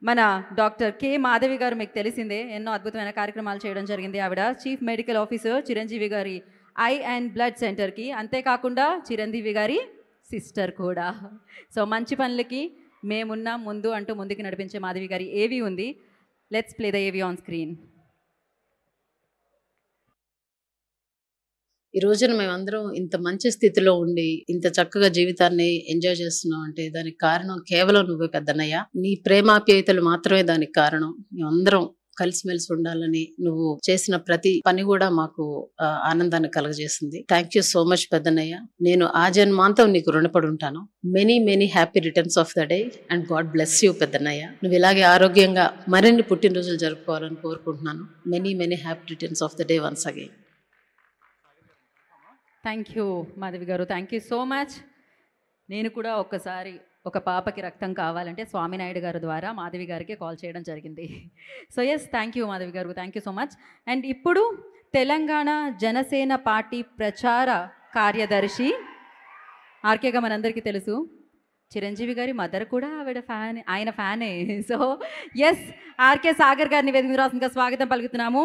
మన doctor K Madhavi గారు మీకు తెలిసిందే, ఎన్నో అద్భుతమైన కార్యక్రమాలు చేయడం జరిగింది. ఆవిడ చీఫ్ మెడికల్ ఆఫీసర్ చిరంజీవి గారి ఐ అండ్ బ్లడ్ సెంటర్కి, అంతేకాకుండా చిరంజీవి గారి సిస్టర్ కూడా. సో మంచి పనులకి మేమున్నాం ముందు అంటూ ముందుకు నడిపించే మాధవి గారి ఏవి ఉంది. లెట్స్ ప్లే ద ఏవి ఆన్ స్క్రీన్. ఈ రోజున మేమందరం ఇంత మంచి స్థితిలో ఉండి ఇంత చక్కగా జీవితాన్ని ఎంజాయ్ చేస్తున్నాం అంటే దానికి కారణం కేవలం నువ్వే పెద్దన్నయ్య. నీ ప్రేమాప్యాయతలు మాత్రమే దానికి కారణం. మేమందరం కలిసిమెలిసి ఉండాలని నువ్వు చేసిన ప్రతి పని కూడా మాకు ఆనందాన్ని కలగజేసింది. థ్యాంక్ యూ సో మచ్ పెద్దన్నయ్య. నేను ఆ జన్మాంతం నీకు రుణపడి ఉంటాను. Many happy returns of the day and God bless you పెద్దన్నయ్య. నువ్వు ఇలాగే ఆరోగ్యంగా మరిన్ని పుట్టినరోజులు జరుపుకోవాలని కోరుకుంటున్నాను. Many happy returns of the day once again. Thank you Madhavi garu, thank you so much. నేను కూడా ఒక్కసారి ఒక పాపకి రక్తం కావాలంటే స్వామినాయుడు గారు ద్వారా మాధవి గారికి కాల్ చేయడం జరిగింది. So yes, thank you Madhavi garu, thank you so much. And ఇప్పుడు తెలంగాణ జనసేన పార్టీ ప్రచార కార్యదర్శి ఆర్కేగా మనందరికీ తెలుసు, చిరంజీవి గారి మదర్ కూడా ఆవిడ ఫ్యాన్, ఆయన ఫ్యానే. సో ఎస్, ఆర్కే సాగర్ గారిని వేదిక మీద రాసిందిగా స్వాగతం పలుకుతున్నాము.